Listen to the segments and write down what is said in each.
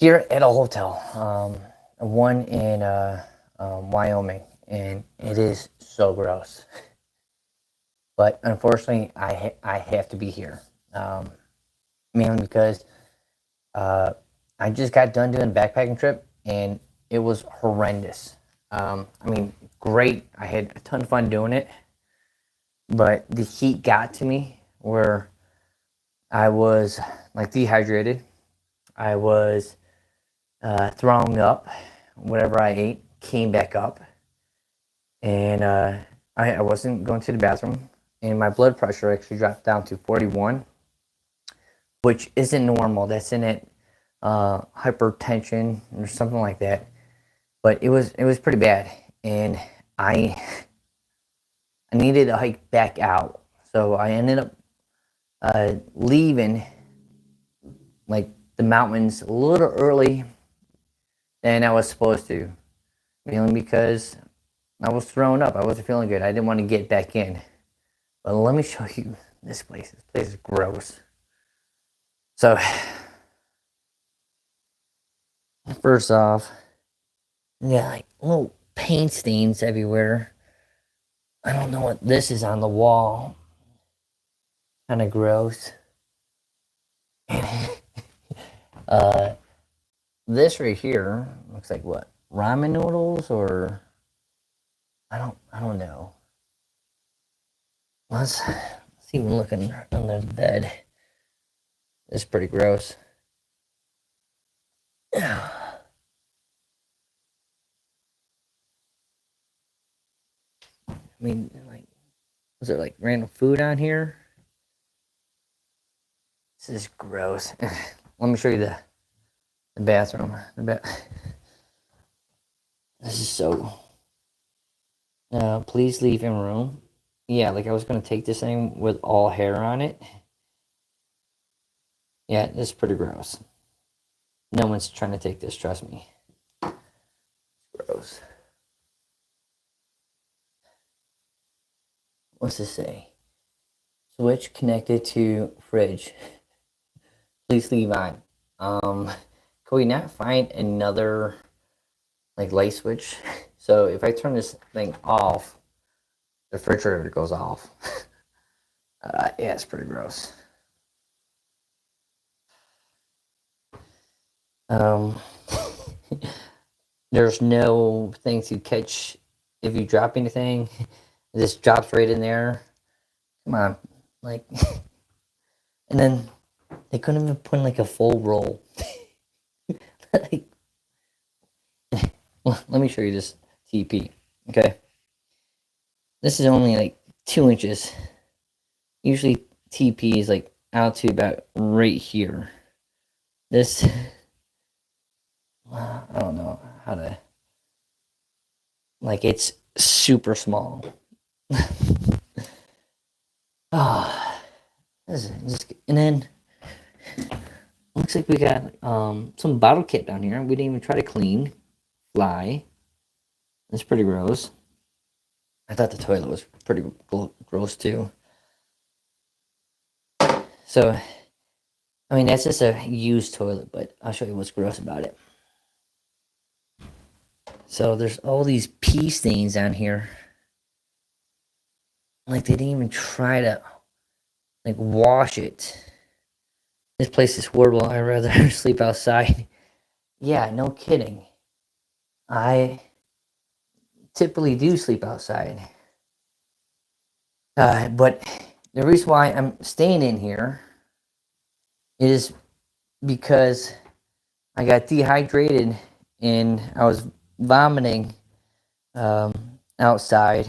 here at a hotel, one in Wyoming, and it is so gross. But unfortunately, I have to be here, um, mainly because uh, I just got done doing a backpacking trip, and it was horrendous. I mean, great. I had a ton of fun doing it, but the heat got to me where I was like dehydrated. I was throwing up. Whatever I ate came back up, and I wasn't going to the bathroom, and my blood pressure actually dropped down to 41, which isn't normal. That's in it hypertension or something like that. But it was pretty bad, and I I needed to hike back out, so I ended up leaving like the mountains a little early than I was supposed to, mainly because I was thrown up. I wasn't feeling good. I didn't want to get back in. But let me show you this place. This place is gross. So, first off, yeah, like little paint stains everywhere. I don't know what this is on the wall. Kind of gross. uh, this right here looks like what? Ramen noodles or I don't know. Let's see. We're looking under the bed. It's pretty gross. I mean, like, was there like random food on here? This is gross. Let me show you the bathroom. This is so. Please leave in room. Yeah, like I was gonna take this thing with all hair on it. Yeah, it's pretty gross. No one's trying to take this, trust me. Gross. What's this say? Switch connected to fridge. Please leave on. Can we not find another like light switch? So if I turn this thing off, the refrigerator goes off. Yeah, it's pretty gross. Um, there's no thing to catch if you drop anything. This drops right in there. Come on, like, and then they couldn't even put in like a full roll. Like, let me show you this TP. Okay, this is only like 2 inches. Usually TP is like out to about right here. This, I don't know how to, like, it's super small. Ah, this is just, and then looks like we got some bottle kit down here. We didn't even try to clean. Fly. That's pretty gross. I thought the toilet was pretty gross too. So, I mean, that's just a used toilet, but I'll show you what's gross about it. So there's all these pee stains on here. Like they didn't even try to like wash it. This place is horrible. I'd rather sleep outside. Yeah, no kidding. I typically do sleep outside. But the reason why I'm staying in here is because I got dehydrated and I was vomiting outside,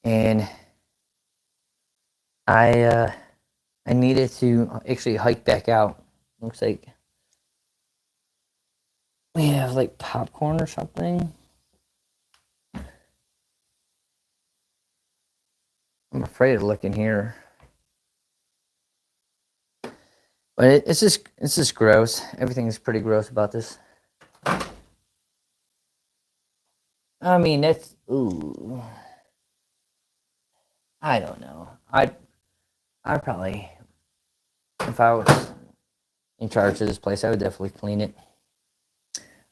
and I needed to actually hike back out. Looks like we have like popcorn or something. I'm afraid to look in here, but it's just gross. Everything is pretty gross about this. I mean, that's ooh. I don't know. I probably, if I was in charge of this place, I would definitely clean it.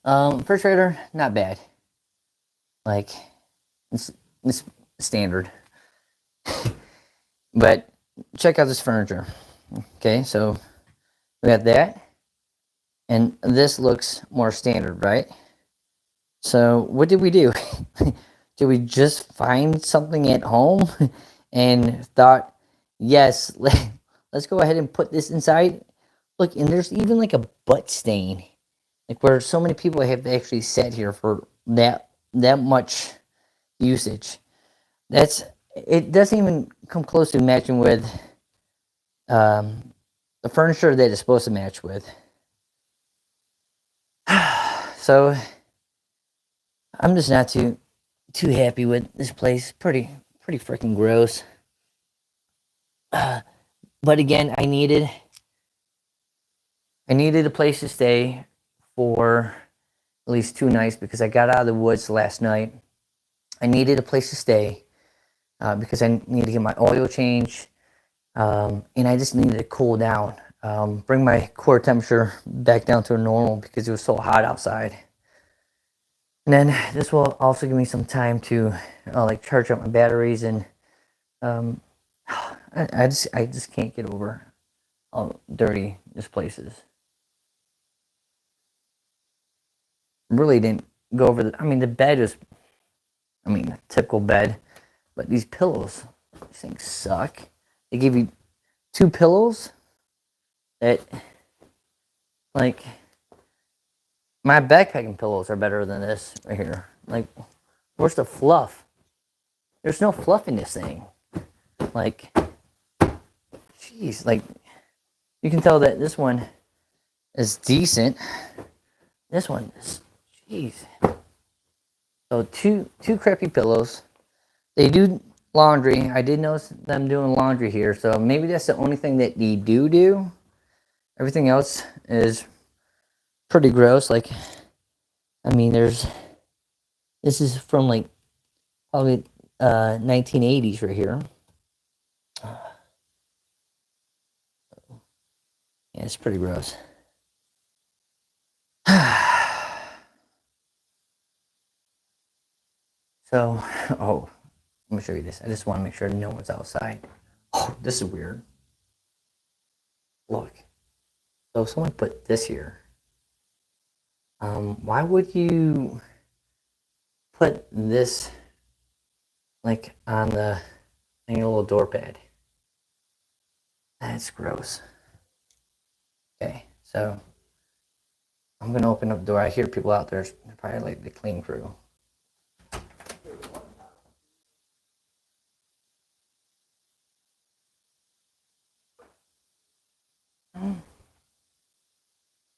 Refrigerator, not bad. Like, it's standard. But check out this furniture. Okay, so we got that. And this looks more standard, right? So what did we do? Did we just find something at home and thought, yes, let's go ahead and put this inside? Look, and there's even like a butt stain, like where so many people have actually sat here for that much usage. That's it doesn't even come close to matching with the furniture that it's supposed to match with. So I'm just not too happy with this place. Pretty freaking gross. But again, I needed a place to stay for at least 2 nights because I got out of the woods last night. I needed a place to stay because I needed to get my oil changed, and I just needed to cool down, bring my core temperature back down to normal because it was so hot outside. And then this will also give me some time to like charge up my batteries, and I just can't get over how dirty this place is. Really didn't go over the. I mean, the bed is, I mean, a typical bed, but these pillows, these things suck. They give you 2 pillows that, like, my backpacking pillows are better than this right here. Like, where's the fluff? There's no fluff in this thing. Like, jeez, like, you can tell that this one is decent. This one is, jeez. So two crappy pillows. They do laundry. I did notice them doing laundry here, so maybe that's the only thing that they do. Everything else is pretty gross. Like, I mean, this is from like probably 1980s right here. Yeah, it's pretty gross. So, oh, let me show you this. I just want to make sure no one's outside. Oh, this is weird. Look. So someone put this here. Why would you put this like on your little door pad? That's gross. Okay, so I'm gonna open up the door. I hear people out there. They're probably like the clean crew.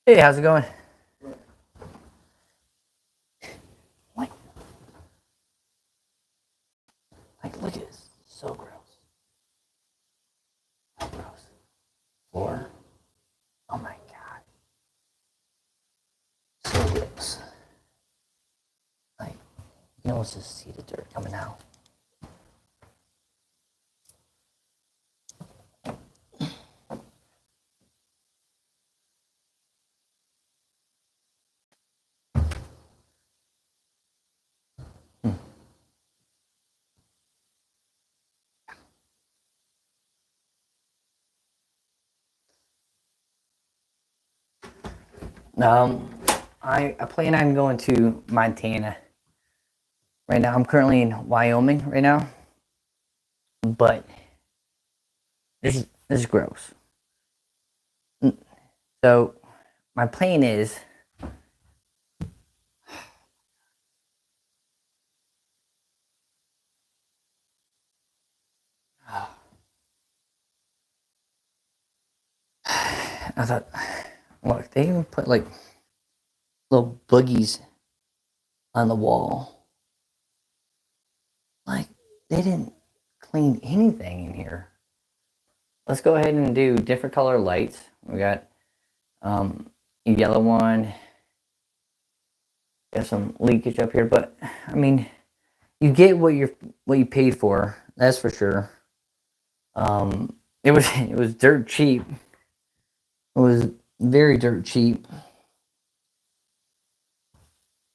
Hey, how's it going? What? Like, look at this. So gross. So gross. Floor. Oh my god. So gross. Like, you can almost just see the dirt coming out. I plan on going to Montana. Right now, I'm currently in Wyoming right now, but this is gross. So my plan is I thought, look, they even put like little boogies on the wall. Like, they didn't clean anything in here. Let's go ahead and do different color lights. We got a yellow one. Got some leakage up here, but I mean, you get what you paid for. That's for sure. It was dirt cheap. It was very dirt cheap.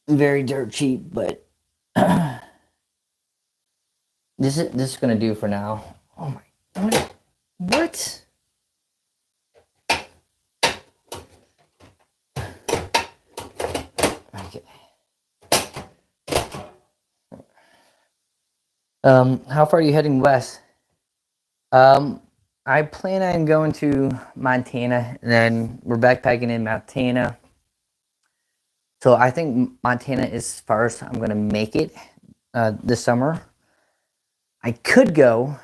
Very dirt cheap, but this is gonna do for now. Oh my, what? Okay. How far are you heading west? I plan on going to Montana, and then we're backpacking in Montana. So I think Montana is as far as I'm gonna make it this summer. I could go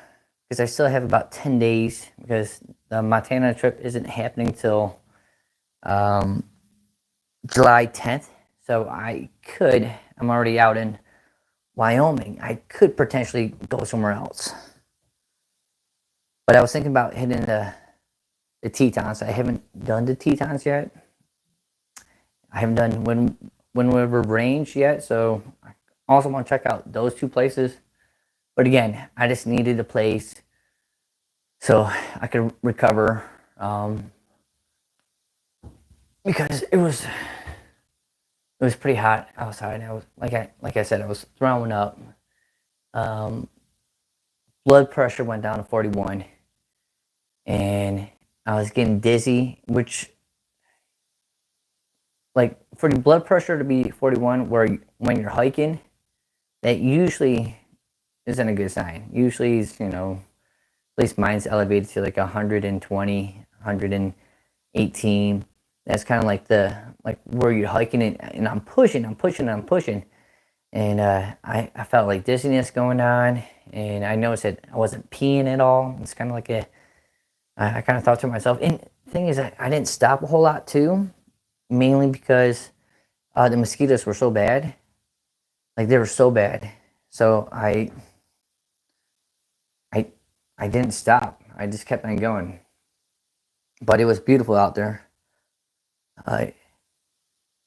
because I still have about 10 days because the Montana trip isn't happening till um, July 10th. So I'm already out in Wyoming. I could potentially go somewhere else. But I was thinking about hitting the Tetons. I haven't done the Tetons yet. I haven't done Wind River Range yet. So I also want to check out those two places. But again, I just needed a place so I could recover because it was pretty hot outside. I was like I said, I was throwing up. Blood pressure went down to 41, and I was getting dizzy. Which, like, for the blood pressure to be 41, when you're hiking, that usually isn't a good sign. Usually, at least mine's elevated to like 120, 118. That's kind of like where you're hiking and I'm pushing, and I felt like dizziness going on, and I noticed that I wasn't peeing at all. It's kind of like I kind of thought to myself, and the thing is, I didn't stop a whole lot too, mainly because the mosquitoes were so bad, like they were so bad. So I didn't stop. I just kept on going, but it was beautiful out there. Uh,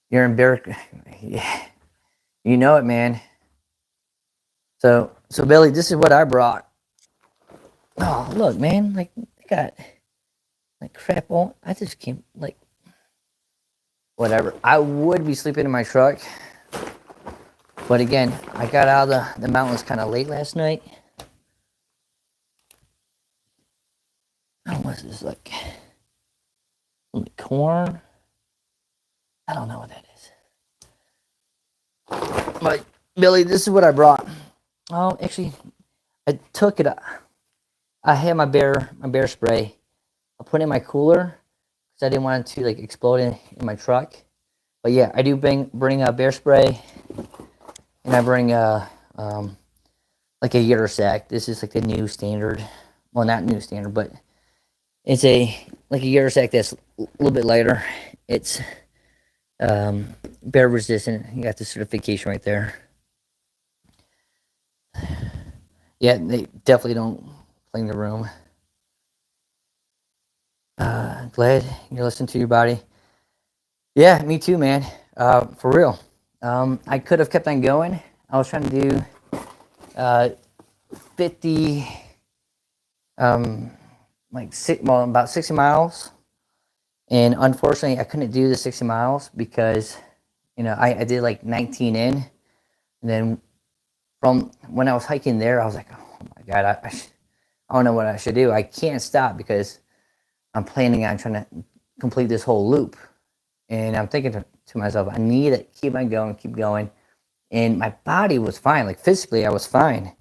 you're in Bear, yeah, you know it, man. So Billy, this is what I brought. Oh, look, man, like I got like crap on. I just can't like whatever. I would be sleeping in my truck, but again, I got out of the mountains kind of late last night. I don't know what this is like. Corn. I don't know what that is. But Billy, this is what I brought. Oh, actually, I took it. I had my bear spray. I put it in my cooler because I didn't want it to like explode in my truck. But yeah, I do bring a bear spray, and I bring like a Yetter sack. This is like the new standard. Well, not new standard, but it's like a Yetter sack that's a little bit lighter. It's bear resistant. You got the certification right there. Yeah, they definitely don't clean the room. Glad you're listening to your body. Yeah, me too, man. For real. I could have kept on going. I was trying to do 50, about 60 miles. And unfortunately, I couldn't do the 60 miles because, I did like 19 in. And then from when I was hiking there, I was like, oh my God, I don't know what I should do. I can't stop because I'm planning on trying to complete this whole loop. And I'm thinking to myself, I need to keep going. And my body was fine. Like physically, I was fine.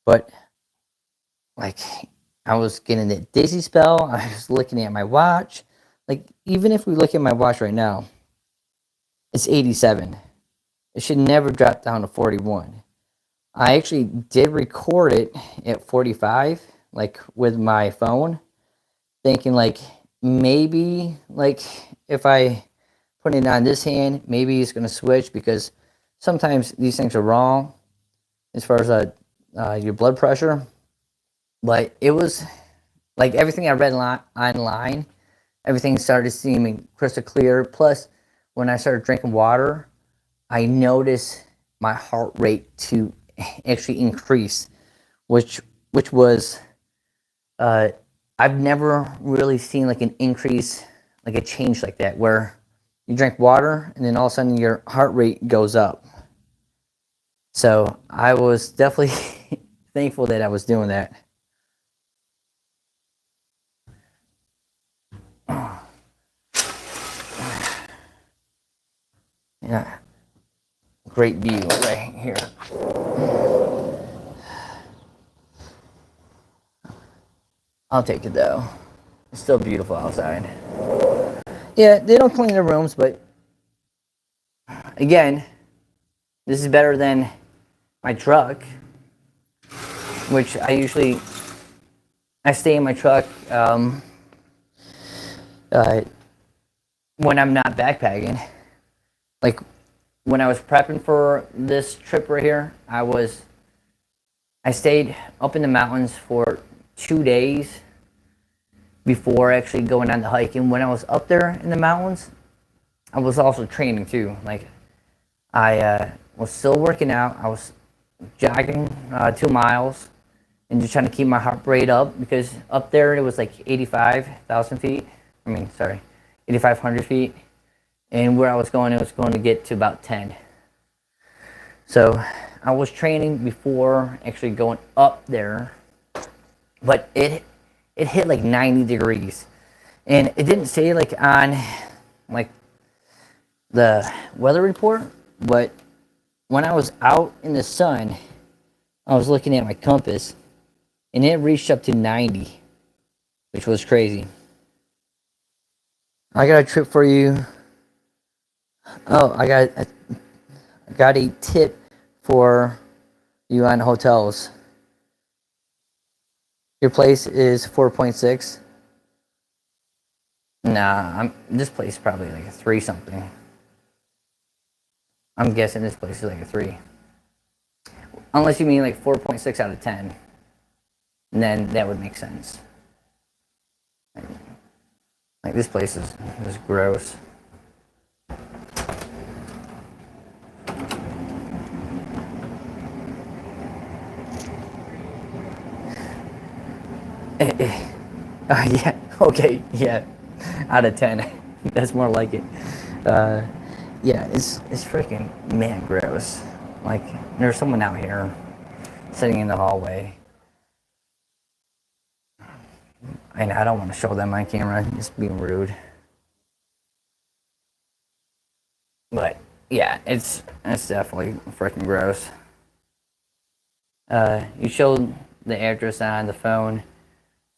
But like I was getting that dizzy spell. I was looking at my watch. Like even if we look at my watch right now, it's 87. It should never drop down to 41. I actually did record it at 45, like with my phone, thinking like maybe like if I put it on this hand, maybe it's gonna switch because sometimes these things are wrong as far as your blood pressure. But it was like everything I read online, everything started seeming crystal clear. Plus, when I started drinking water, I noticed my heart rate to actually increase, which was I've never really seen like an increase like a change like that where you drink water and then all of a sudden your heart rate goes up. So I was definitely thankful that I was doing that. Yeah, great view right here. I'll take it though. It's still beautiful outside. Yeah, they don't clean the rooms, but again, this is better than my truck, which I stay in my truck uh, when I'm not backpacking. Like when I was prepping for this trip right here, I stayed up in the mountains for 2 days before actually going on the hike. And when I was up there in the mountains, I was also training too. Like I was still working out. I was jogging 2 miles and just trying to keep my heart rate up because up there it was like 85,000 feet. I mean, sorry, 8,500 feet. And where I was going, it was going to get to about 10. So I was training before actually going up there, but it hit like 90 degrees, and it didn't say like on like the weather report, but when I was out in the sun, I was looking at my compass, and it reached up to 90, which was crazy. I got a trip for you. Oh, I got a tip for you on hotels. Your place is 4.6. Nah, this place is probably like a 3 something. I'm guessing this place is like a 3. Unless you mean like 4.6 out of 10. And then that would make sense. Like this place is gross. Yeah, okay, yeah. Out of 10. That's more like it. Yeah, it's freaking man gross. Like there's someone out here sitting in the hallway, and I don't want to show them my camera. It's being rude. But yeah, it's definitely freaking gross. You showed the address on the phone,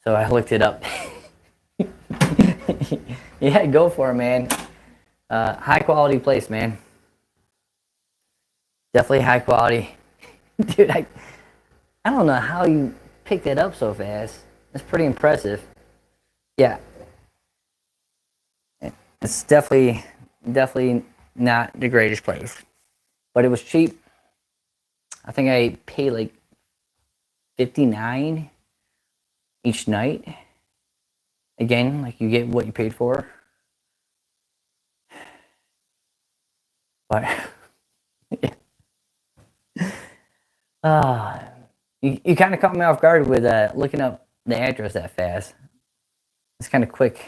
so I looked it up. Yeah, go for it, man. High quality place, man. Definitely high quality. Dude, I don't know how you picked it up so fast. That's pretty impressive. Yeah, it's definitely not the greatest place, but it was cheap. I think I paid like 59 each night. Again, like you get what you paid for. But uh, you kind of caught me off guard with looking up the address that fast. It's kind of quick.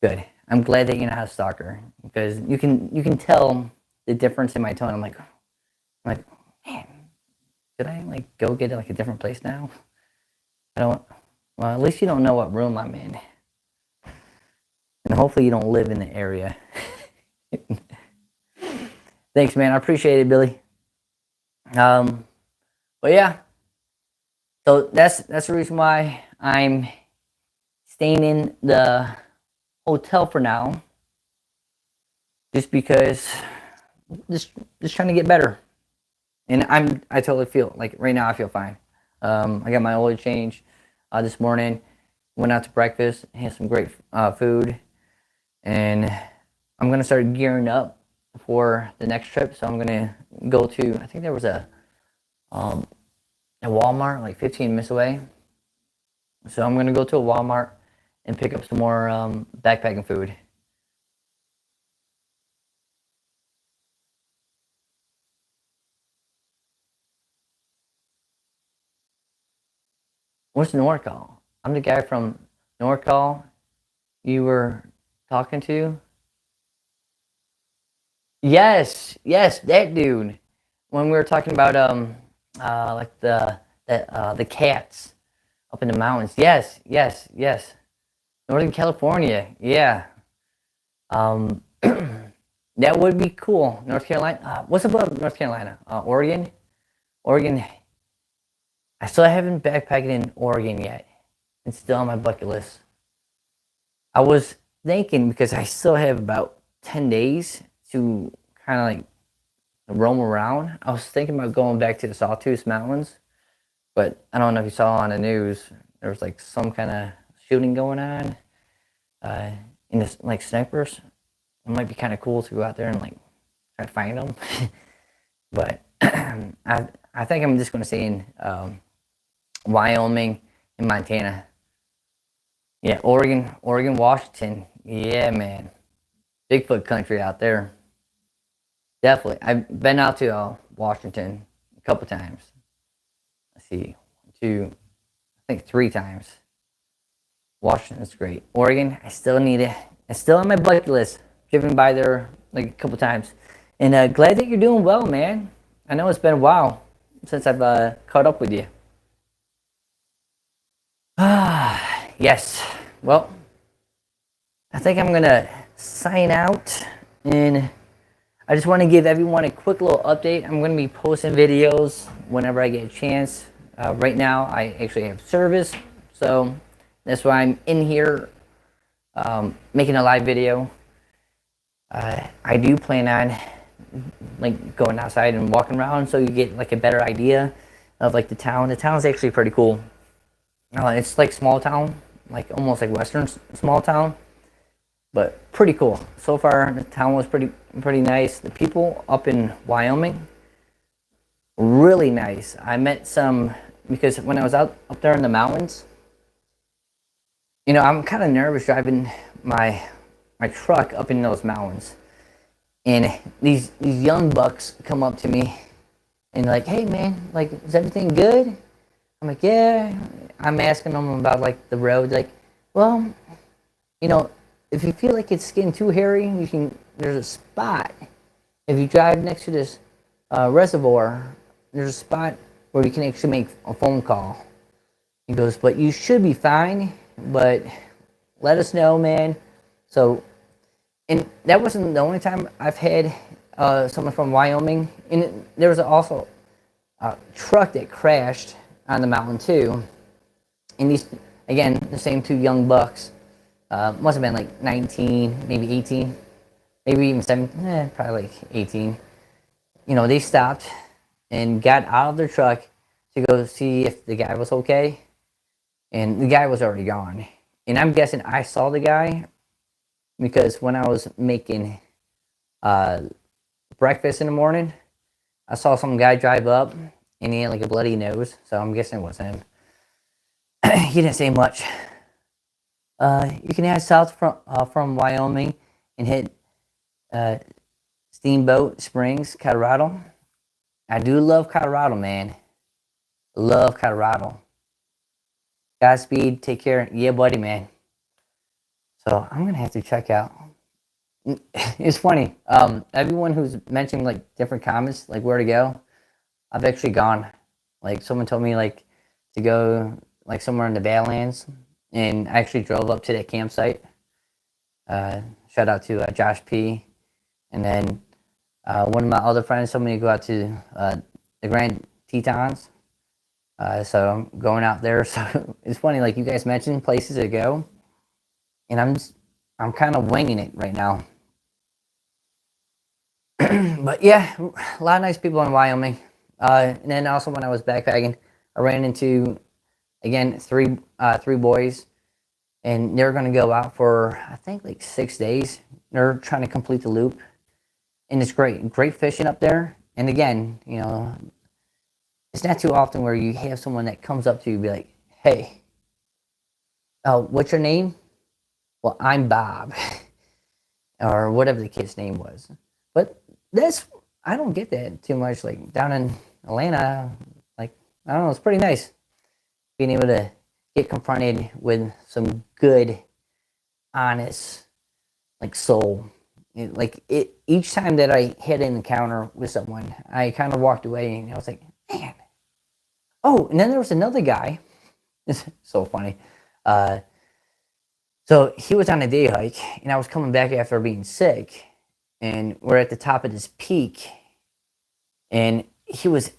Good. I'm glad that you're not a stalker because you can tell the difference in my tone. I'm like, man, did I like go get like a different place now? I don't. Well, at least you don't know what room I'm in, and hopefully you don't live in the area. Thanks, man. I appreciate it, Billy. Um, but yeah, so that's the reason why I'm staying in the hotel for now, just because just trying to get better. And I totally feel like right now I feel fine. I got my oil change this morning. Went out to breakfast, had some great food, and I'm gonna start gearing up for the next trip. So I'm gonna go to, I think there was a Walmart like 15 minutes away. So I'm gonna go to a Walmart and pick up some more backpacking food. What's NorCal? I'm the guy from NorCal. You were talking to? Yes, yes, that dude. When we were talking about like the cats up in the mountains. Yes, yes, yes. Northern California. Yeah. That would be cool. North Carolina. What's above North Carolina? Oregon. Oregon. I still haven't backpacked in Oregon yet. It's still on my bucket list. I was thinking because I still have about 10 days to kind of like roam around. I was thinking about going back to the Sawtooth Mountains, but I don't know if you saw on the news. There was like some kind of shooting going on uh, in this like snipers. It might be kind of cool to go out there and like try to find them. But I think I'm just going to stay in Wyoming and Montana. Yeah, Oregon, Washington. Yeah, man, Bigfoot country out there. Definitely, I've been out to Washington a couple times. Let's see, two, I think 3 times. Washington's great. Oregon, I still need it. It's still on my bucket list. Driven by there like a couple times, and glad that you're doing well, man. I know it's been a while since I've caught up with you. Ah, yes. Well, I think I'm gonna sign out, and I just want to give everyone a quick little update. I'm gonna be posting videos whenever I get a chance. Right now, I actually have service, so that's why I'm in here making a live video. I do plan on like going outside and walking around, so you get like a better idea of like the town. The town's actually pretty cool. It's like small town, like almost like western small town, but pretty cool. So far, the town was pretty nice. The people up in Wyoming, really nice. I met some because when I was out up there in the mountains, I'm kind of nervous driving my truck up in those mountains, and these young bucks come up to me and like, hey man, like, is everything good? I'm like, yeah. I'm asking them about like the road. Like, well, you know, if you feel like it's getting too hairy, there's a spot. If you drive next to this reservoir, there's a spot where you can actually make a phone call. He goes, but you should be fine. But let us know, man. So, and that wasn't the only time I've had someone from Wyoming. And there was also a truck that crashed on the mountain too. And these, again, the same 2 young bucks, must have been like 19, maybe 18, maybe even 17, probably like 18. They stopped and got out of their truck to go see if the guy was okay. And the guy was already gone. And I'm guessing I saw the guy because when I was making breakfast in the morning, I saw some guy drive up and he had like a bloody nose. So I'm guessing it was him. He didn't say much. You can head south from Wyoming and hit Steamboat Springs, Colorado. I do love Colorado, man. Love Colorado. Godspeed. Take care. Yeah, buddy, man. So I'm gonna have to check out. It's funny. Everyone who's mentioning like different comments, like where to go, I've actually gone. Like someone told me like to go like somewhere in the Badlands, and I actually drove up to that campsite. Shout out to Josh P. And then one of my other friends told me to go out to the Grand Tetons. So I'm going out there. So it's funny, like you guys mentioned places to go, and I'm kind of winging it right now. But yeah, a lot of nice people in Wyoming. And then also when I was backpacking, I ran into again three boys, and they're going to go out for I think like 6 days. They're trying to complete the loop, and it's great fishing up there. And again, it's not too often where you have someone that comes up to you and be like, "Hey, what's your name?" Well, I'm Bob, or whatever the kid's name was. But I don't get that too much. Like down in Atlanta, like I don't know, it's pretty nice being able to get confronted with some good, honest like soul. Each time that I had an encounter with someone, I kind of walked away and I was like, man. Oh, and then there was another guy. It's so funny. Uh, so he was on a day hike, and I was coming back after being sick, and we're at the top of this peak, and he was,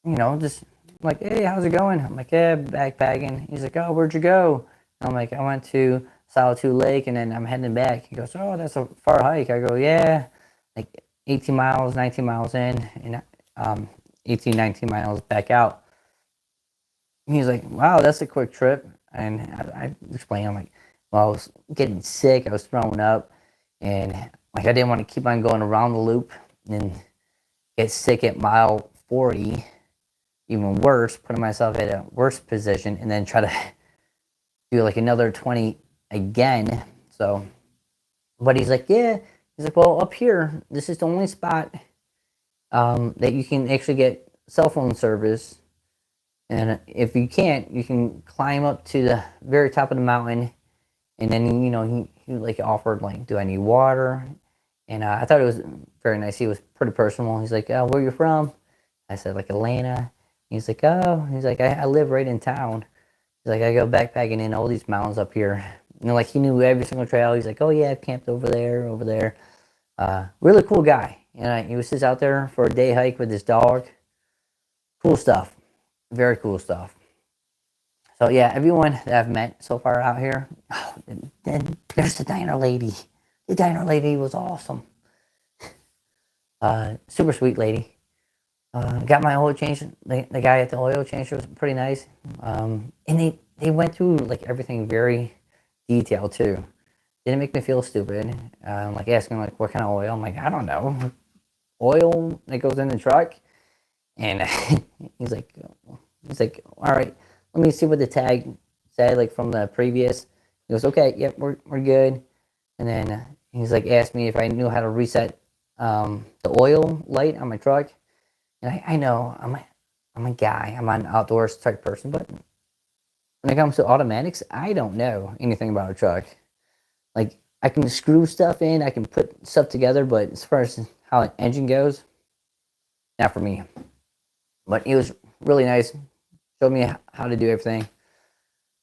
just like, hey, how's it going? I'm like, yeah, backpacking. He's like, oh, where'd you go? And I'm like, I went to Solitude Lake, and then I'm heading back. He goes, oh, that's a far hike. I go, yeah, like 18 miles, 19 miles in, and 18, 19 miles back out. And he's like, wow, that's a quick trip. And I explained, I'm like, well, I was getting sick. I was throwing up, and like I didn't want to keep on going around the loop and get sick at mile 40. Even worse, putting myself at a worse position, and then try to do like another 20 again. So, but he's like, yeah. He's like, well, up here, this is the only spot that you can actually get cell phone service. And if you can't, you can climb up to the very top of the mountain. And then, he like offered, like, do I need water? And I thought it was very nice. He was pretty personal. He's like, oh, where you from? I said, like, Atlanta. He's like, oh, he's like, I live right in town. He's like, I go backpacking in all these mountains up here. Like, he knew every single trail. He's like, oh, yeah, I've camped over there, over there. Really cool guy. And he was just out there for a day hike with his dog. Cool stuff. Very cool stuff. So, yeah, everyone that I've met so far out here. Oh, then there's the diner lady. The diner lady was awesome. Super sweet lady. Got my oil change. The guy at the oil change was pretty nice. And they went through like everything very detailed too. Didn't make me feel stupid. Like asking like what kind of oil. I'm like, I don't know. Oil that goes in the truck. And he's like, all right, let me see what the tag said like from the previous. He goes, okay, yep, we're good. And then he's like asked me if I knew how to reset the oil light on my truck. And I know I'm a guy. I'm an outdoors type person, but when it comes to automatics, I don't know anything about a truck. Like I can screw stuff in, I can put stuff together, but as far as how an engine goes, not for me. But it was really nice. Showed me how to do everything.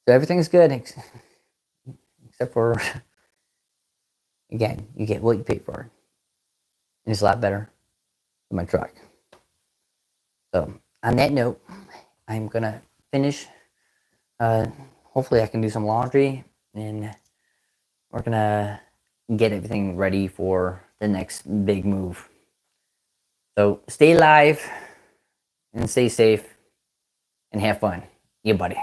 So everything's good, except for again, you get what you pay for, and it's a lot better than my truck. So on that note, I'm gonna finish. Hopefully I can do some laundry, and we're gonna get everything ready for the next big move. So stay alive and stay safe and have fun. Yeah, buddy.